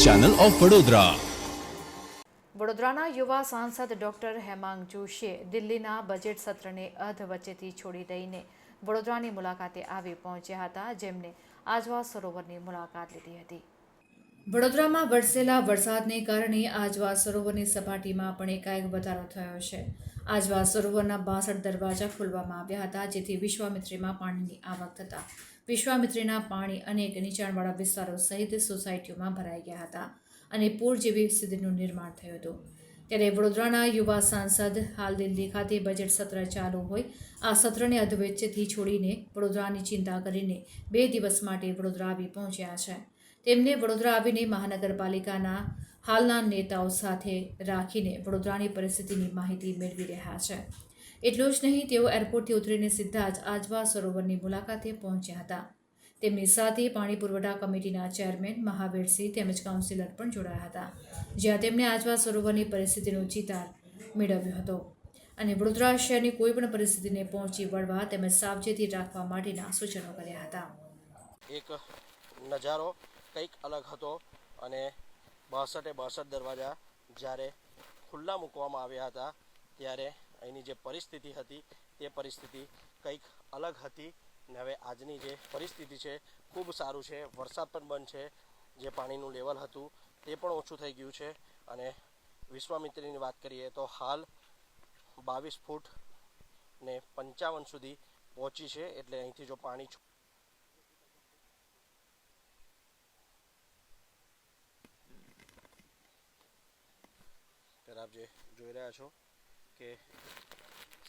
Channel of Vadodara. વડોદરાના યુવા સાંસદ ડોક્ટર હેમાંગ જોશીએ દિલ્હીના બજેટ સત્રને અધવચ્ચેથી છોડી દઈને વડોદરાની મુલાકાતે આવી પહોંચ્યા હતા, જેમને આજવા સરોવરની મુલાકાત લીધી હતી। વડોદરામાં વરસેલા વરસાદને કારણે આજવા સરોવરની સપાટીમાં પણ એકાએક વધારો થયો છે। આજવા સરોવરના 62 દરવાજા ખોલવામાં આવ્યા હતા, જેથી વિશ્વામિત્રીમાં પાણીની આવક થતાં વિશ્વામિત્રીના પાણી અનેક નીચાણવાળા વિસ્તારો સહિત સોસાયટીઓમાં ભરાઈ ગયા હતા અને પૂર જેવી સ્થિતિનું નિર્માણ થયું હતું। ત્યારે વડોદરાના યુવા સાંસદ હાલ દિલ્હી ખાતે બજેટ સત્ર ચાલુ હોય આ સત્રને અધવચ્ચેથી છોડીને વડોદરાની ચિંતા કરીને 2 દિવસ માટે વડોદરા આવી પહોંચ્યા છે। તેમને વડોદરા આવીને મહાનગરપાલિકાના હાલના નેતાઓ સાથે રાખીને વડોદરાની પરિસ્થિતિની માહિતી મેળવી રહ્યા છે। એટલું જ નહીં, તેઓ એરપોર્ટથી ઉતરીને સીધા જ આજવા સરોવરની મુલાકાતે પહોંચ્યા હતા। તેમની સાથે પાણી પુરવઠા કમિટીના ચેરમેન મહાવીરસિંહ તેમજ કાઉન્સિલર પણ જોડાયા હતા, જ્યાં તેમણે આજવા સરોવરની પરિસ્થિતિનો ચિતાર મેળવ્યો હતો અને વડોદરા શહેરની કોઈપણ પરિસ્થિતિને પહોંચી વળવા તેમજ સાવચેતી રાખવા માટેના સૂચનો કર્યા હતા। એક નજારો કંઈક અલગ હતો અને 62 દરવાજા જ્યારે ખુલ્લા મૂકવામાં આવ્યા હતા ત્યારે અહીંની જે પરિસ્થિતિ હતી તે પરિસ્થિતિ કંઈક અલગ હતી ને હવે આજની જે પરિસ્થિતિ છે ખૂબ સારું છે। વરસાદ પણ બંધ છે, જે પાણીનું લેવલ હતું તે પણ ઓછું થઈ ગયું છે અને વિશ્વામિત્રીની વાત કરીએ તો હાલ 22 ફૂટ ને 55 સુધી પહોંચી છે। એટલે અહીંથી જો પાણી આપ જે જોઈ રહ્યા છો કે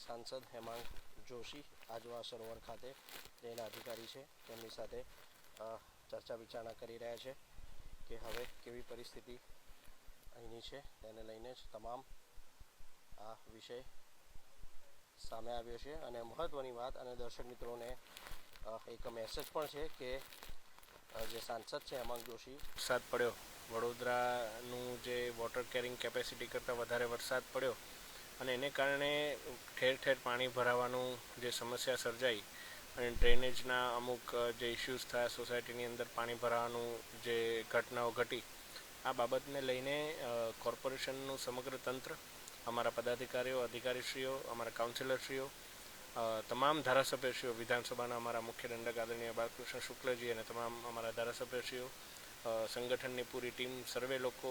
સાંસદ હેમાંગ જોશી આજવા સરોવર ખાતે તેના અધિકારી છે, તેમની સાથે ચર્ચા વિચારણા કરી રહ્યા છે કે હવે કેવી પરિસ્થિતિ અહીંની છે, તેને લઈને જ તમામ આ વિષય સામે આવ્યો છે। અને મહત્ત્વની વાત અને દર્શક મિત્રોને એક મેસેજ પણ છે કે જે સાંસદ છે હેમાંગ જોશી, વરસાદ પડ્યો, વડોદરાનું જે વોટર કેરિંગ કેપેસિટી કરતાં વધારે વરસાદ પડ્યો અને એને કારણે ઠેર ઠેર પાણી ભરાવાનું જે સમસ્યા સર્જાઈ અને ડ્રેનેજના અમુક જે ઇસ્યુઝ થયા, સોસાયટીની અંદર પાણી ભરાવાનું જે ઘટનાઓ ઘટી, આ બાબતને લઈને કોર્પોરેશનનું સમગ્ર તંત્ર, અમારા પદાધિકારીઓ, અધિકારીશ્રીઓ, અમારા કાઉન્સિલરશ્રીઓ, તમામ ધારાસભ્યશ્રીઓ, વિધાનસભાના અમારા મુખ્ય દંડક આદરણીય બાલકૃષ્ણ શુક્લજી અને તમામ અમારા ધારાસભ્યશ્રીઓ, સંગઠનની પૂરી ટીમ, સર્વે લોકો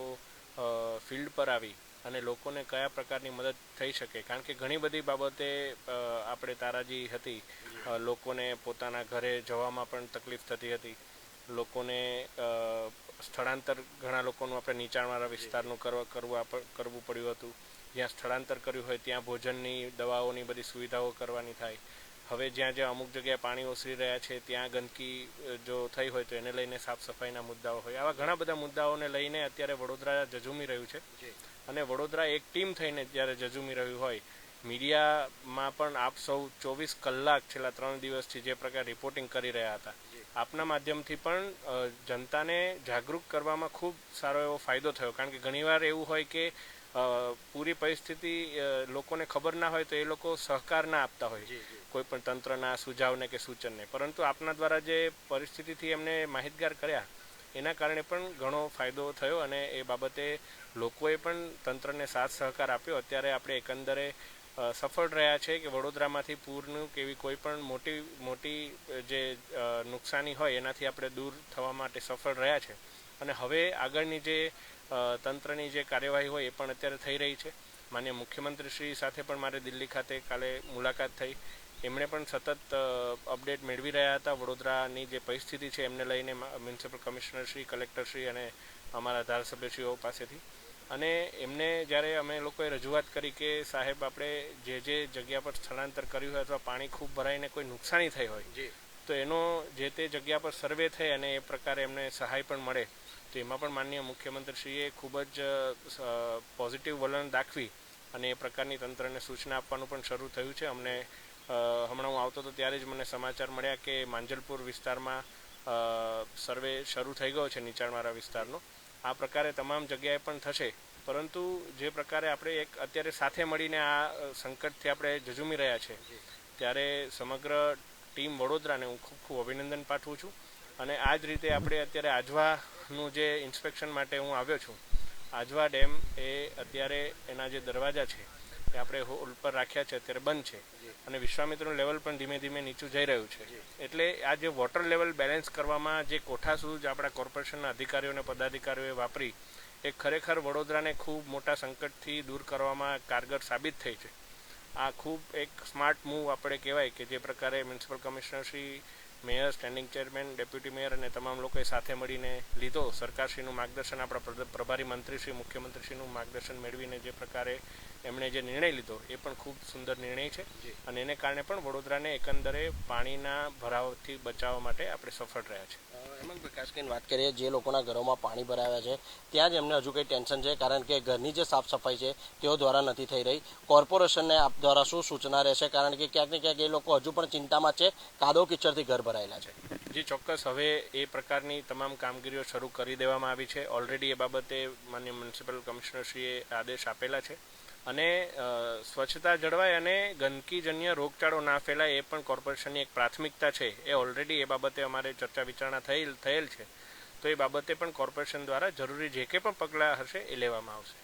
ફિલ્ડ પર આવી અને લોકોને કયા પ્રકારની મદદ થઈ શકે, કારણ કે ઘણી બધી બાબતે આપણે તારાજી હતી, લોકોને પોતાના ઘરે જવામાં પણ તકલીફ થતી હતી, લોકોને સ્થળાંતર, ઘણા લોકોનું આપણે નીચાણવાળા વિસ્તારનું કરવું પડ્યું હતું, જ્યાં સ્થળાંતર કર્યું હોય ત્યાં ભોજનની, દવાઓની બધી સુવિધાઓ કરવાની થાય। હવે જ્યાં જ્યાં અમુક જગ્યાએ પાણી ઓસરી રહ્યા છે ત્યાં ગંદકી જો થઈ હોય તો એને લઈને સાફ સફાઈના મુદ્દાઓ હોય, આવા ઘણા બધા મુદ્દાઓને લઈને અત્યારે વડોદરા ઝઝૂમી રહ્યું છે અને વડોદરા એક ટીમ થઈને જ્યારે ઝઝૂમી રહ્યું હોય, મીડિયામાં પણ આપ સૌ 24 કલાક છેલ્લા 3 દિવસથી જે પ્રકાર રિપોર્ટિંગ કરી રહ્યા હતા, આપના માધ્યમથી પણ જનતાને જાગૃત કરવામાં ખૂબ સારો એવો ફાયદો થયો, કારણ કે ઘણીવાર એવું હોય કે પૂરી પરિસ્થિતિ લોકોને ખબર ના હોય તો એ લોકો સહકાર ના આપતા હોય કોઈ પણ તંત્રના સુઝાવને કે સૂચનને, પરંતુ આપના દ્વારા જે પરિસ્થિતિથી એમને માહિતગાર કર્યા એના કારણે પણ ઘણો ફાયદો થયો અને એ બાબતે લોકોએ પણ તંત્રને સાથ સહકાર આપ્યો। અત્યારે આપણે એકંદરે સફળ રહ્યા છે કે વડોદરામાંથી પૂરનું કેવી કોઈ પણ મોટી જે નુકસાની હોય એનાથી આપણે દૂર થવા માટે સફળ રહ્યા છે અને હવે આગળની જે તંત્રની જે કાર્યવાહી હોય એ પણ અત્યારે થઈ રહી છે। માનનીય મુખ્યમંત્રીશ્રી સાથે પણ મારે દિલ્હી ખાતે કાલે મુલાકાત થઈ, એમણે પણ સતત અપડેટ મેળવી રહ્યા હતા વડોદરાની જે પરિસ્થિતિ છે એમને લઈને મ્યુનિસિપલ કમિશનરશ્રી, કલેક્ટરશ્રી અને અમારા ધારાસભ્યશ્રીઓ પાસેથી, અને એમને જ્યારે અમે લોકોએ રજૂઆત કરી કે સાહેબ આપણે જે જગ્યા પર સ્થળાંતર કર્યું હોય અથવા પાણી ખૂબ ભરાઈને કોઈ નુકસાની થઈ હોય તો એનો જે તે જગ્યા પર સર્વે થઈ અને એ પ્રકારે એમને સહાય પણ મળે, તો એમાં પણ માનનીય મુખ્યમંત્રીશ્રીએ ખૂબ જ પોઝિટિવ વલણ દાખવી અને એ પ્રકારની તંત્રને સૂચના આપવાનું પણ શરૂ થયું છે। અમને હમણાં હું આવતો હતો ત્યારે જ મને સમાચાર મળ્યા કે માંજલપુર વિસ્તારમાં સર્વે શરૂ થઈ ગયો છે નીચાણવાળા વિસ્તારનો। આ પ્રકારે તમામ જગ્યાએ પણ થશે, પરંતુ જે પ્રકારે આપણે એક અત્યારે સાથે મળીને આ સંકટથી આપણે ઝઝૂમી રહ્યા છે ત્યારે સમગ્ર ટીમ વડોદરાને હું ખૂબ ખૂબ અભિનંદન પાઠવું છું અને આ જ રીતે આપણે અત્યારે આજવા નું જે ઇન્સ્પેક્શન માટે હું આવ્યો છું. આજવા ડેમ એ અત્યારે એના જે દરવાજા છે એ આપણે હોલ પર રાખ્યા છે, અત્યારે બંધ છે અને વિશ્વામિત્રનું લેવલ પણ ધીમે ધીમે નીચું જઈ રહ્યું છે. એટલે આ જે વોટર લેવલ બેલેન્સ કરવામાં જે કોઠાસૂઝ આપણા કોર્પોરેશનના અધિકારીઓ અને પદાધિકારીઓએ વાપરી એ ખરેખર વડોદરાને ખૂબ મોટા સંકટથી દૂર કરવામાં કારગર સાબિત થઈ છે. આ ખૂબ એક સ્માર્ટ મૂવ આપણે કહેવાય કે જે પ્રકારે municipal commissioner Shri, mayor, standing chairman, deputy mayor અને તમામ લોકોએ સાથે મળીને લીધો. સરકારશ્રીનું માર્ગદર્શન, આપણા પ્રભારી મંત્રીશ્રી, મુખ્યમંત્રીશ્રીનું માર્ગદર્શન મેળવીને જે પ્રકારે એમણે જે નિર્ણય લીધો એ પણ ખૂબ સુંદર નિર્ણય છે અને એને કારણે પણ વડોદરાને એકંદરે પાણીના ભરાવથી બચાવવા માટે આપણે સફળ રહ્યા છે. હેમાંગ પ્રકાશની વાત કરીએ, જે લોકોના ઘરોમાં પાણી ભરાયા છે ત્યાં જ એમને હજુ કંઈ ટેન્શન છે, કારણ કે ઘરની જે સાફ સફાઈ છે તેઓ દ્વારા નથી થઈ રહી. કોર્પોરેશનને આપ દ્વારા શું સૂચના રહેશે, કારણ કે ક્યાંક ને ક્યાંક એ લોકો હજુ પણ ચિંતામાં છે, કાદવ કિચડથી ઘર ભરાયેલા છે? જી ચોક્કસ, હવે એ પ્રકારની તમામ કામગીરીઓ શરૂ કરી દેવામાં આવી છે. ઓલરેડી એ બાબતે માનનીય મ્યુનિસિપલ કમિશનરશ્રીએ આદેશ આપેલા છે અને સ્વચ્છતા જળવાય અને ગંદકીજન્ય રોગચાળો ના ફેલાય એ પણ કોર્પોરેશનની એક પ્રાથમિકતા છે. એ ઓલરેડી એ બાબતે અમારે ચર્ચા વિચારણા થયેલ છે, તો એ બાબતે પણ કોર્પોરેશન દ્વારા જરૂરી જે કંઈ પણ પગલાં હશે એ લેવામાં આવશે.